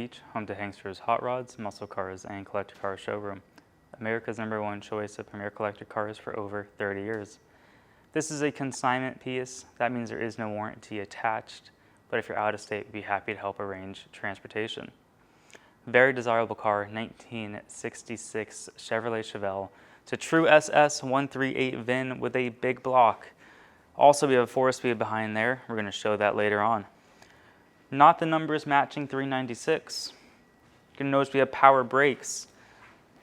Beach, home to Hanksters hot rods, muscle cars, and collector car showroom. America's #1 choice of premier collector cars for over 30 years. This is a consignment piece. That means there is no warranty attached, but if you're out of state, we'd be happy to help arrange transportation. Very desirable car, 1966 Chevrolet Chevelle. It's a true SS 138 VIN with a big block. Also, we have a 4-speed behind there. We're going to show that later on. Not the numbers matching 396. You can notice we have power brakes.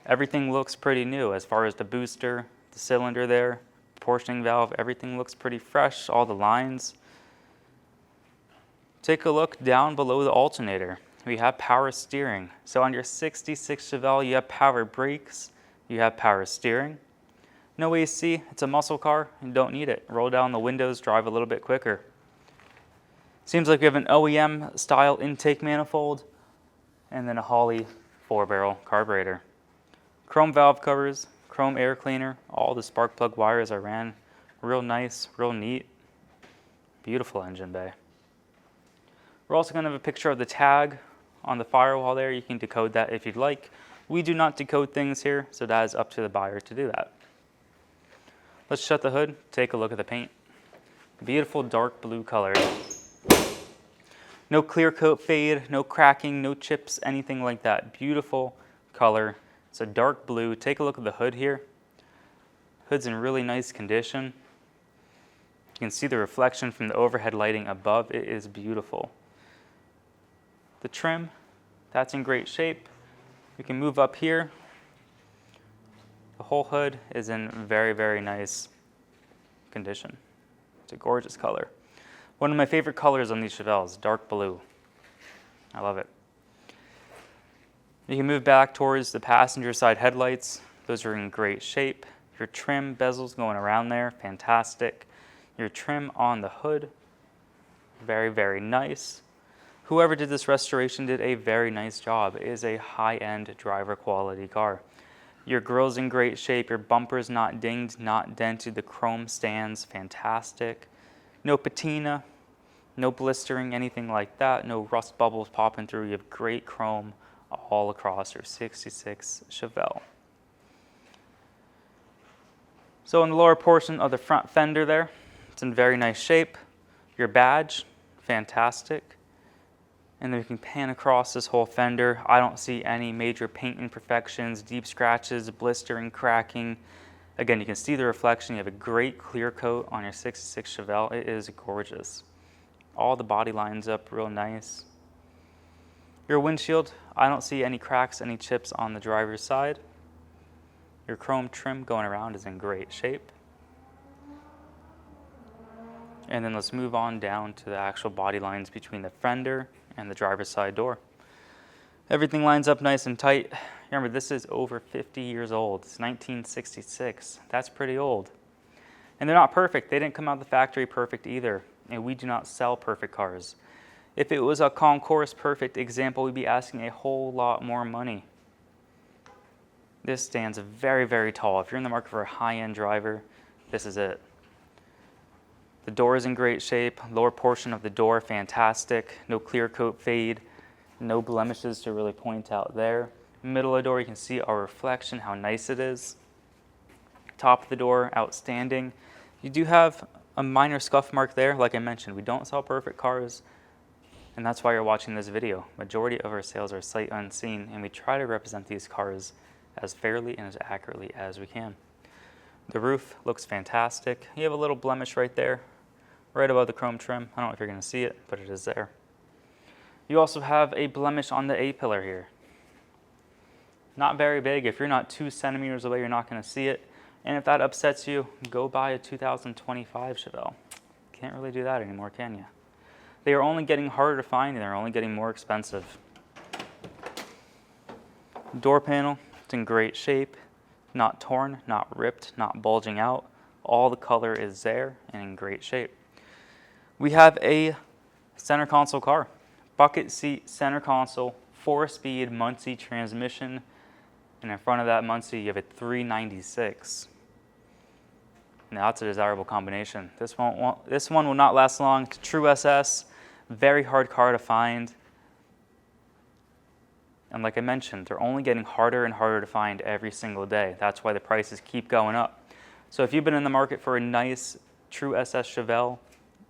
Everything looks pretty new as far as the booster, the cylinder there, portioning valve, everything looks pretty fresh, all the lines. Take a look down below the alternator. We have power steering. So on your 66 Chevelle, you have power brakes, you have power steering. No AC, it's a muscle car, you don't need it. Roll down the windows, drive a little bit quicker. Seems like we have an OEM style intake manifold and then a Holley 4-barrel carburetor. Chrome valve covers, chrome air cleaner, all the spark plug wires are ran. Real nice, real neat. Beautiful engine bay. We're also going to have a picture of the tag on the firewall there. You can decode that if you'd like. We do not decode things here, so that is up to the buyer to do that. Let's shut the hood, take a look at the paint. Beautiful dark blue color. No clear coat fade, no cracking, no chips, anything like that. Beautiful color. It's a dark blue. Take a look at the hood here. Hood's in really nice condition. You can see the reflection from the overhead lighting above. It is beautiful. The trim, that's in great shape. We can move up here. The whole hood is in very, very nice condition. It's a gorgeous color. One of my favorite colors on these Chevelles, dark blue. I love it. You can move back towards the passenger side headlights. Those are in great shape. Your trim bezels going around there, fantastic. Your trim on the hood, very, very nice. Whoever did this restoration did a very nice job. It is a high-end driver quality car. Your grill's in great shape. Your bumper's not dinged, not dented. The chrome stands, fantastic. No patina, no blistering, anything like that. No rust bubbles popping through. You have great chrome all across your 66 Chevelle. So in the lower portion of the front fender there, it's in very nice shape. Your badge, fantastic. And then we can pan across this whole fender. I don't see any major paint imperfections, deep scratches, blistering, cracking. Again, you can see the reflection. You have a great clear coat on your 66 Chevelle. It is gorgeous. All the body lines up real nice. Your windshield, I don't see any cracks, any chips on the driver's side. Your chrome trim going around is in great shape. And then let's move on down to the actual body lines between the fender and the driver's side door. Everything lines up nice and tight. Remember, this is over 50 years old. It's 1966. That's pretty old. And they're not perfect. They didn't come out of the factory perfect either. And we do not sell perfect cars. If it was a concours perfect example, we'd be asking a whole lot more money. This stands very, very tall. If you're in the market for a high-end driver, this is it. The door is in great shape. Lower portion of the door, fantastic. No clear coat fade. No blemishes to really point out there. Middle of the door, you can see our reflection, how nice it is. Top of the door, outstanding. You do have a minor scuff mark there. Like I mentioned, we don't sell perfect cars, and that's why you're watching this video. Majority of our sales are sight unseen, and we try to represent these cars as fairly and as accurately as we can. The roof looks fantastic. You have a little blemish right there, right above the chrome trim. I don't know if you're going to see it, but it is there. You also have a blemish on the A-pillar here. Not very big. If you're not 2 centimeters away, you're not going to see it. And if that upsets you, go buy a 2025 Chevelle. Can't really do that anymore, can you? They are only getting harder to find, and they're only getting more expensive. Door panel, it's in great shape. Not torn, not ripped, not bulging out. All the color is there and in great shape. We have a center console car. Bucket seat, center console, 4-speed Muncie transmission. And in front of that Muncie, you have a 396. Now that's a desirable combination. This one will not last long. It's a true SS, very hard car to find. And like I mentioned, they're only getting harder and harder to find every single day. That's why the prices keep going up. So if you've been in the market for a nice, true SS Chevelle,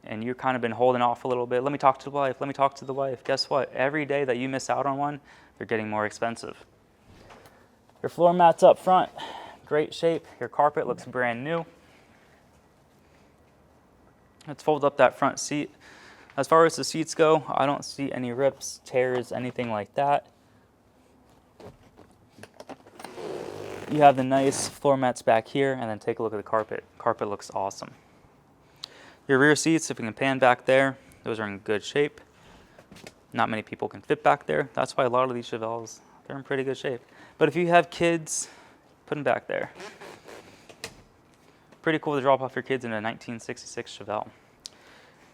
and you've kind of been holding off a little bit, let me talk to the wife, let me talk to the wife. Guess what? Every day that you miss out on one, they're getting more expensive. Your floor mats up front, great shape. Your carpet looks brand new. Let's fold up that front seat. As far as the seats go, I don't see any rips, tears, anything like that. You have the nice floor mats back here, and then take a look at the carpet. Carpet looks awesome. Your rear seats, if we can pan back there, those are in good shape. Not many people can fit back there. That's why a lot of these Chevelles, they're in pretty good shape. But if you have kids, put them back there. Pretty cool to drop off your kids in a 1966 Chevelle.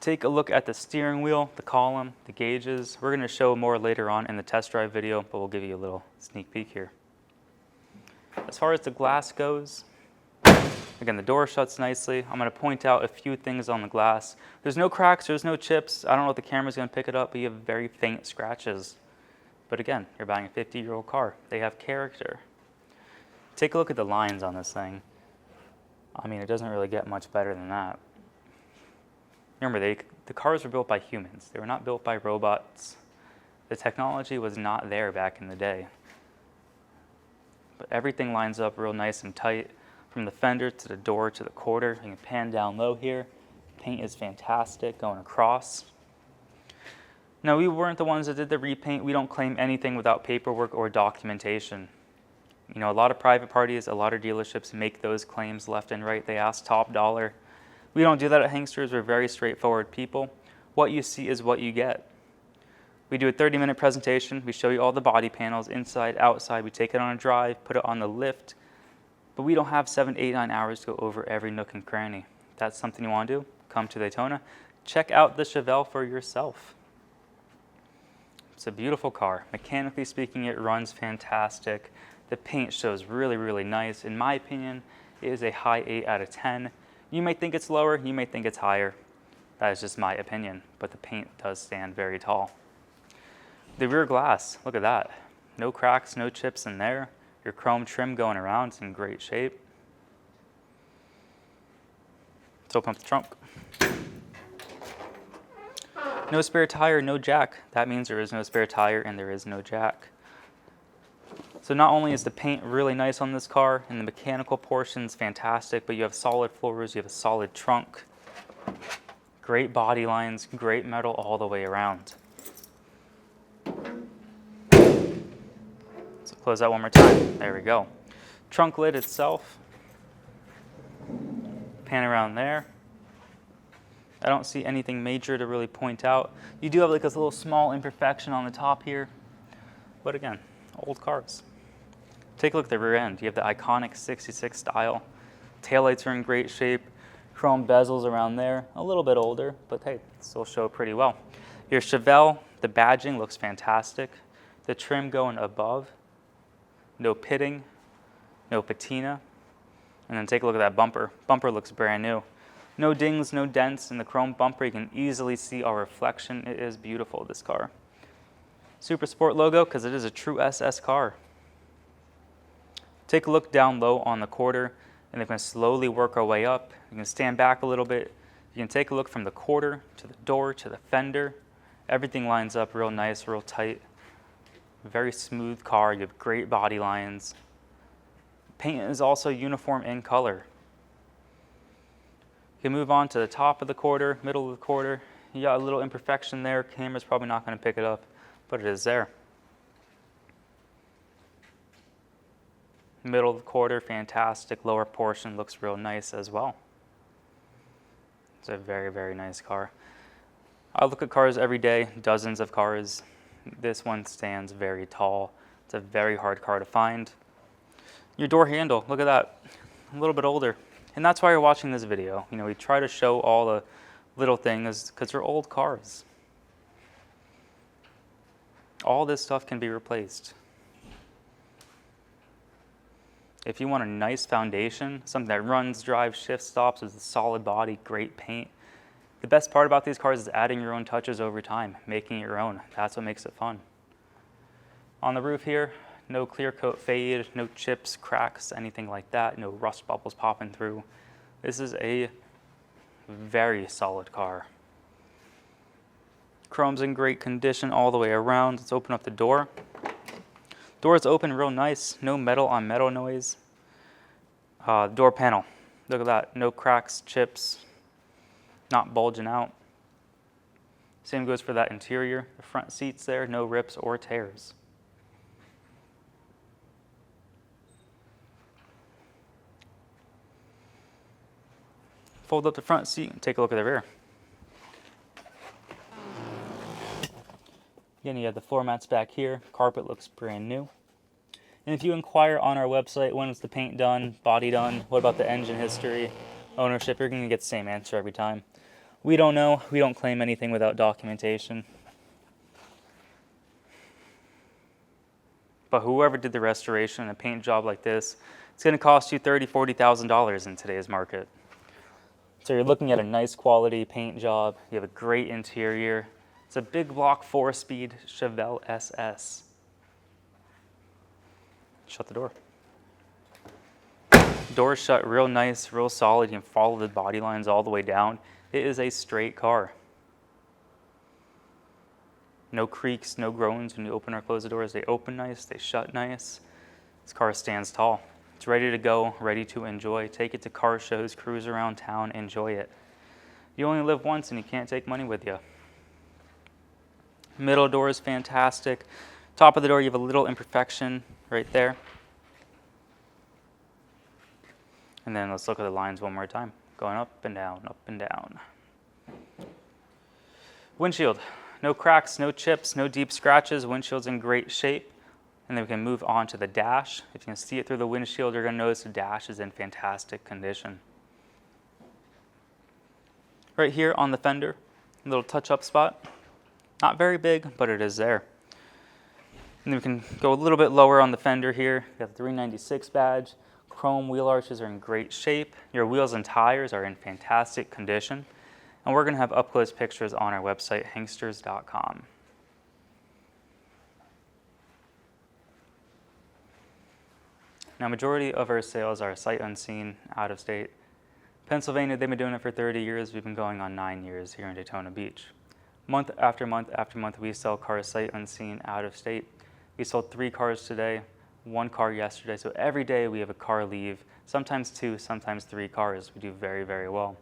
Take a look at the steering wheel, the column, the gauges. We're going to show more later on in the test drive video, but we'll give you a little sneak peek here. As far as the glass goes, again, the door shuts nicely. I'm going to point out a few things on the glass. There's no cracks, there's no chips. I don't know if the camera's going to pick it up, but you have very faint scratches. But again, you're buying a 50-year-old car. They have character. Take a look at the lines on this thing. I mean, it doesn't really get much better than that. Remember, the cars were built by humans. They were not built by robots. The technology was not there back in the day. But everything lines up real nice and tight, from the fender to the door to the quarter. You can pan down low here. Paint is fantastic going across. Now, we weren't the ones that did the repaint. We don't claim anything without paperwork or documentation. You know, a lot of private parties, a lot of dealerships make those claims left and right. They ask top dollar. We don't do that at Hanksters. We're very straightforward people. What you see is what you get. We do a 30-minute presentation. We show you all the body panels, inside, outside. We take it on a drive, put it on the lift. But we don't have 7, 8, 9 hours to go over every nook and cranny. If that's something you want to do, come to Daytona. Check out the Chevelle for yourself. It's a beautiful car. Mechanically speaking, it runs fantastic. The paint shows really, really nice. In my opinion, it is a high 8 out of 10. You may think it's lower, you may think it's higher. That is just my opinion, but the paint does stand very tall. The rear glass, look at that. No cracks, no chips in there. Your chrome trim going around, it's in great shape. Let's open up the trunk. No spare tire, no jack. That means there is no spare tire and there is no jack. So not only is the paint really nice on this car and the mechanical portion's fantastic, but you have solid floors, you have a solid trunk. Great body lines, great metal all the way around. So close that one more time. There we go. Trunk lid itself. Pan around there. I don't see anything major to really point out. You do have like this little small imperfection on the top here. But again, old cars. Take a look at the rear end. You have the iconic 66 style. Taillights are in great shape. Chrome bezels around there. A little bit older, but hey, still show pretty well. Your Chevelle, the badging looks fantastic. The trim going above. No pitting, no patina. And then take a look at that bumper. Bumper looks brand new. No dings, no dents in the chrome bumper. You can easily see our reflection. It is beautiful, this car. Super Sport logo, because it is a true SS car. Take a look down low on the quarter, and they're going to slowly work our way up. You can stand back a little bit. You can take a look from the quarter to the door to the fender. Everything lines up real nice, real tight. Very smooth car. You have great body lines. Paint is also uniform in color. You can move on to the top of the quarter, middle of the quarter. You got a little imperfection there. Camera's probably not going to pick it up, but it is there. Middle of the quarter, fantastic. Lower portion looks real nice as well. It's a very, very nice car. I look at cars every day, dozens of cars. This one stands very tall. It's a very hard car to find. Your door handle, look at that. A little bit older. And that's why you're watching this video. You know, we try to show all the little things because they're old cars. All this stuff can be replaced. If you want a nice foundation, something that runs, drives, shifts, stops with a solid body, great paint. The best part about these cars is adding your own touches over time, making it your own. That's what makes it fun. On the roof here, no clear coat fade, no chips, cracks, anything like that, no rust bubbles popping through. This is a very solid car. Chrome's in great condition all the way around. Let's open up the door. Door's open real nice, no metal on metal noise. Door panel, look at that, no cracks, chips, not bulging out. Same goes for that interior. The front seats there, no rips or tears. Fold up the front seat and take a look at the rear. Again, you have the floor mats back here. Carpet looks brand new. And if you inquire on our website, when was the paint done, body done, what about the engine history, ownership, you're going to get the same answer every time. We don't know. We don't claim anything without documentation. But whoever did the restoration and a paint job like this, it's going to cost you $30,000, $40,000 in today's market. So you're looking at a nice quality paint job. You have a great interior. It's a big block 4-speed Chevelle Ss. Shut the door. Door's shut real nice, real solid. You can follow the body lines all the way down. It is a straight car. No creaks, no groans when you open or close the doors. They open nice, they shut nice. This car stands tall. It's ready to go, ready to enjoy. Take it to car shows, cruise around town, enjoy it. You only live once and you can't take money with you. Middle door is fantastic. Top of the door, you have a little imperfection right there. And then let's look at the lines one more time. Going up and down, up and down. Windshield, no cracks, no chips, no deep scratches. Windshield's in great shape. And then we can move on to the dash. If you can see it through the windshield, you're going to notice the dash is in fantastic condition. Right here on the fender, a little touch-up spot. Not very big, but it is there. And then we can go a little bit lower on the fender here. You have the 396 badge. Chrome wheel arches are in great shape. Your wheels and tires are in fantastic condition. And we're going to have up-close pictures on our website, Hanksters.com. Now, majority of our sales are sight unseen, out of state. Pennsylvania, they've been doing it for 30 years. We've been going on 9 years here in Daytona Beach. Month after month after month, we sell cars sight unseen, out of state. We sold 3 cars today, 1 car yesterday. So every day we have a car leave, sometimes 2, sometimes 3 cars. We do very, very well.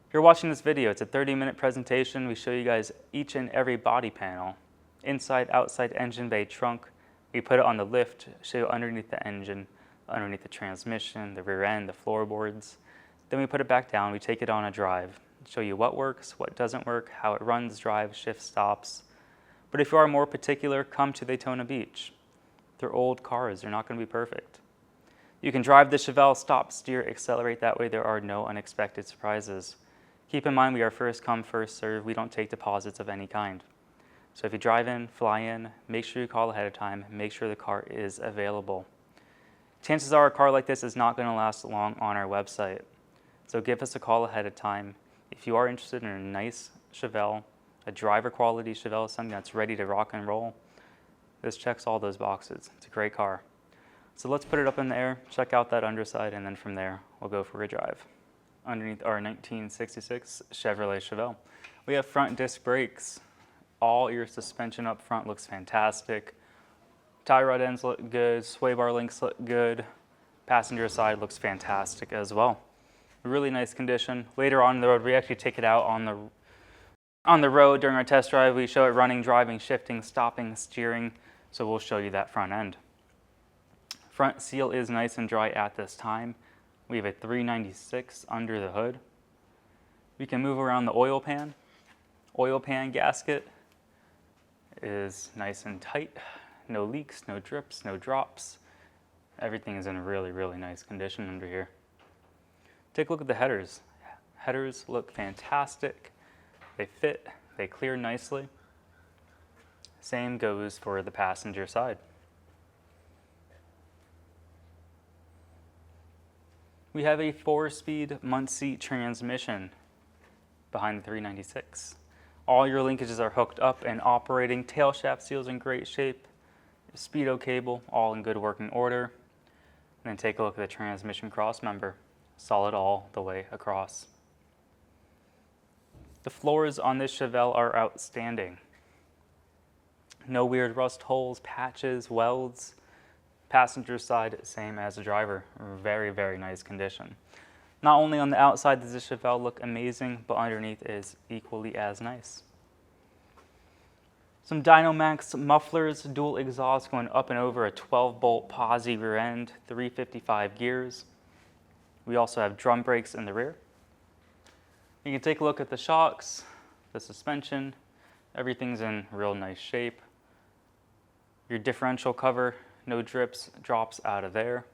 If you're watching this video, it's a 30-minute presentation. We show you guys each and every body panel, inside, outside, engine bay, trunk. We put it on the lift, show you underneath the engine, underneath the transmission, the rear end, the floorboards. Then we put it back down, we take it on a drive, show you what works, what doesn't work, how it runs, drives, shifts, stops. But if you are more particular, come to Daytona Beach. They're old cars, they're not going to be perfect. You can drive the Chevelle, stop, steer, accelerate. That way there are no unexpected surprises. Keep in mind we are first come, first serve. We don't take deposits of any kind. So if you drive in, fly in, make sure you call ahead of time, make sure the car is available. Chances are a car like this is not going to last long on our website. So give us a call ahead of time. If you are interested in a nice Chevelle, a driver quality Chevelle, something that's ready to rock and roll, this checks all those boxes. It's a great car. So let's put it up in the air, check out that underside, and then from there, we'll go for a drive. Underneath our 1966 Chevrolet Chevelle, we have front disc brakes. All your suspension up front looks fantastic. Tie rod ends look good, sway bar links look good. Passenger side looks fantastic as well. Really nice condition. Later on the road, we actually take it out on the road during our test drive. We show it running, driving, shifting, stopping, steering. So we'll show you that front end. Front seal is nice and dry at this time. We have a 396 under the hood. We can move around the oil pan. Oil pan gasket is nice and tight. No leaks, no drips, no drops. Everything is in really, really nice condition under here. Take a look at the headers. Headers look fantastic. They fit, they clear nicely. Same goes for the passenger side. We have a 4-speed Muncie transmission behind the 396. All your linkages are hooked up and operating. Tail shaft seal's in great shape. speedo cable, all in good working order. And then take a look at the transmission cross member, solid all the way across. The floors on this Chevelle are outstanding. No weird rust holes, patches, welds. Passenger side, same as the driver. Very, very nice condition. Not only on the outside does this Chevelle look amazing, but underneath is equally as nice. Some Dynamax mufflers, dual exhaust going up and over a 12-bolt posi rear end, 355 gears. We also have drum brakes in the rear. You can take a look at the shocks, the suspension. Everything's in real nice shape. Your differential cover, no drips, drops out of there.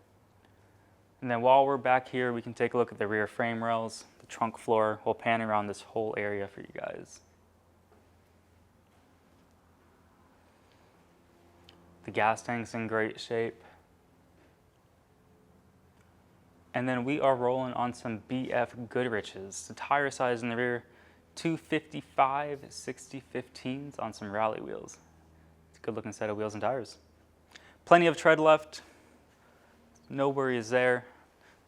And then while we're back here, we can take a look at the rear frame rails, the trunk floor. We'll pan around this whole area for you guys. The gas tank's in great shape. And then we are rolling on some BF Goodriches. The tire size in the rear, 255 60/15s on some rally wheels. It's a good looking set of wheels and tires. Plenty of tread left. No worries there.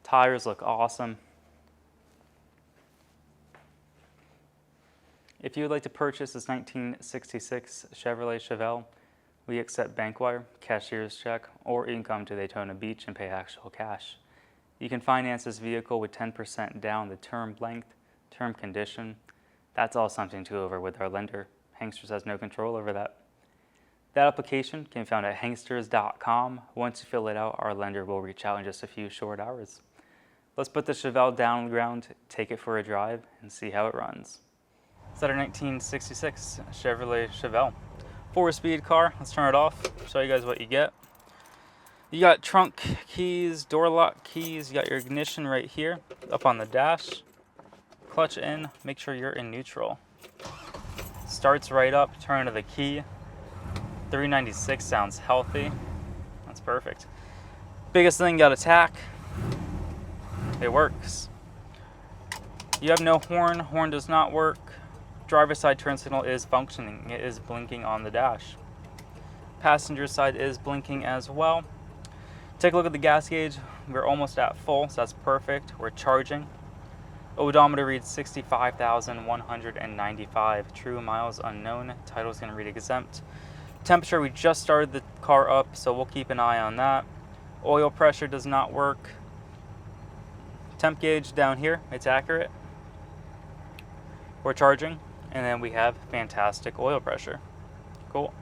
Tires look awesome. If you would like to purchase this 1966 Chevrolet Chevelle, we accept bank wire, cashier's check, or you can come to Daytona Beach and pay actual cash. You can finance this vehicle with 10% down the term length, term condition. That's all something to go over with our lender. Hanksters has no control over that. That application can be found at hanksters.com. Once you fill it out, our lender will reach out in just a few short hours. Let's put the Chevelle down on the ground, take it for a drive, and see how it runs. It's our 1966 Chevrolet Chevelle. 4-speed car. Let's turn it off, show you guys what you get. You got trunk keys, door lock keys, you got your ignition right here, up on the dash. Clutch in, make sure you're in neutral. Starts right up, turn to the key. 396 sounds healthy. That's perfect. Biggest thing, got a tack. It works. You have no horn. Horn does not work. Driver's side turn signal is functioning. It is blinking on the dash. Passenger side is blinking as well. Take a look at the gas gauge. We're almost at full, so that's perfect. We're charging. Odometer reads 65,195. True miles unknown. Title's going to read exempt. Temperature, we just started the car up, so we'll keep an eye on that. Oil pressure does not work. Temp gauge down here, it's accurate. We're charging, and then we have fantastic oil pressure. Cool.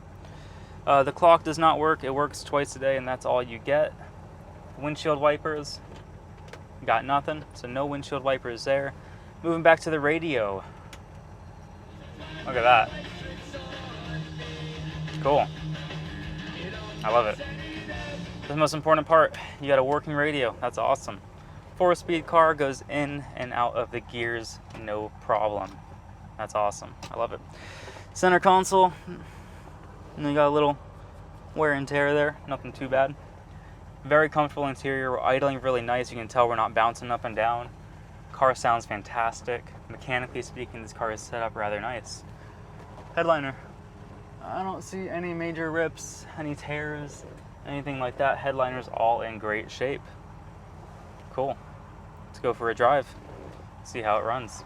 The clock does not work. It works twice a day, and that's all you get. Windshield wipers, got nothing, so no windshield wipers there. Moving back to the radio. Look at that. Cool. I love it. The most important part, you got a working radio. That's awesome. 4-speed car, goes in and out of the gears, no problem. That's awesome. I love it. Center console, and you got a little wear and tear there. Nothing too bad. Very comfortable interior. We're idling really nice. You can tell we're not bouncing up and down. Car sounds fantastic. Mechanically speaking, this car is set up rather nice. Headliner. I don't see any major rips, any tears, anything like that. Headliner's all in great shape. Cool. Let's go for a drive. See how it runs.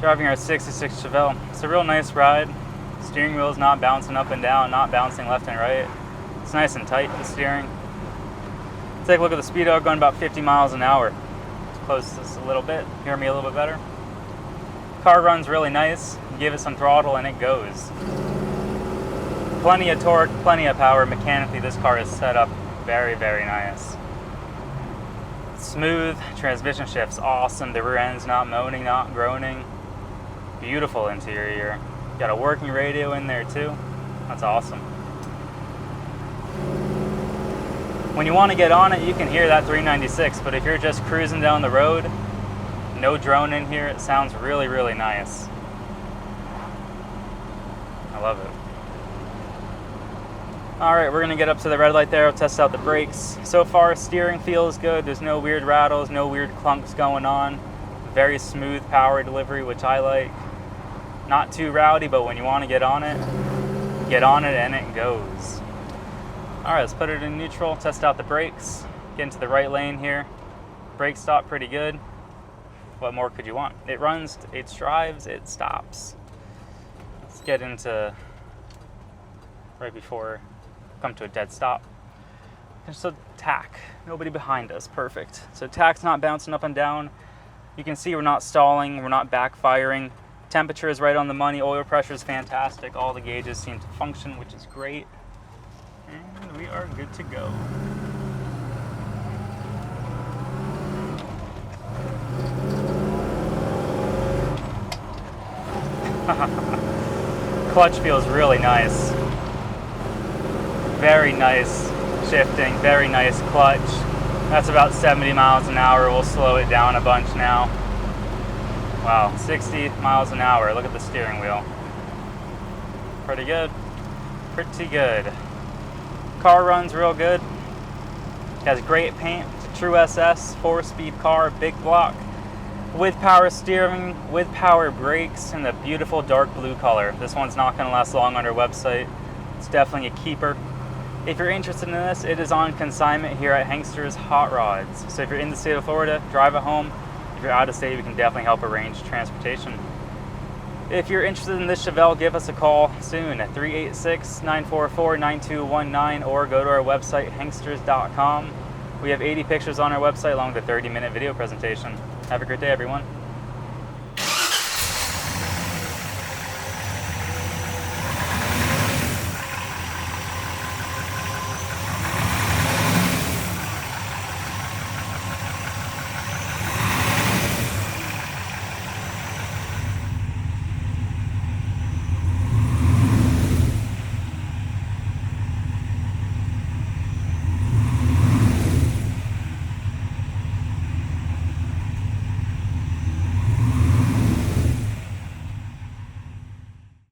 Driving our 66 Chevelle. It's a real nice ride. Steering wheel's not bouncing up and down, not bouncing left and right. It's nice and tight, the steering. Take a look at the speedo, going about 50 miles an hour. Let's close this a little bit, hear me a little bit better. Car runs really nice. Give it some throttle and it goes. Plenty of torque, plenty of power. Mechanically, this car is set up very, very nice. Smooth, transmission shift's awesome. The rear end's not moaning, not groaning. Beautiful interior. Got a working radio in there too. That's awesome. When you want to get on it, you can hear that 396, but if you're just cruising down the road, no drone in here, it sounds really, really nice. I love it. All right, we're gonna get up to the red light there. We'll test out the brakes. So far, steering feels good. There's no weird rattles, no weird clunks going on. Very smooth power delivery, which I like. Not too rowdy, but when you want to get on it, Get on it and it goes. All right, let's put it in neutral, test out the brakes, get into the right lane here. Brake stop pretty good. What more could you want? It runs, it drives, it stops. Let's get into right before, come to a dead stop. There's a tack, nobody behind us, perfect. So tack's not bouncing up and down. You can see we're not stalling, we're not backfiring. Temperature is right on the money, oil pressure is fantastic. All the gauges seem to function, which is great. And we are good to go. Clutch feels really nice. Very nice shifting, very nice clutch. That's about 70 miles an hour. We'll slow it down a bunch now. Wow, 60 miles an hour. Look at the steering wheel. Pretty good. Pretty good. Car runs real good. Has great paint. It's a true SS, 4-speed car, big block, with power steering, with power brakes, and a beautiful dark blue color. This one's not going to last long on our website. It's definitely a keeper. If you're interested in this, it is on consignment here at Hanksters Hot Rods. So if you're in the state of Florida, drive it home. If you're out of state, we can definitely help arrange transportation. If you're interested in this Chevelle, give us a call soon at 386-944-9219 or go to our website, hanksters.com. We have 80 pictures on our website along with a 30-minute video presentation. Have a great day, everyone.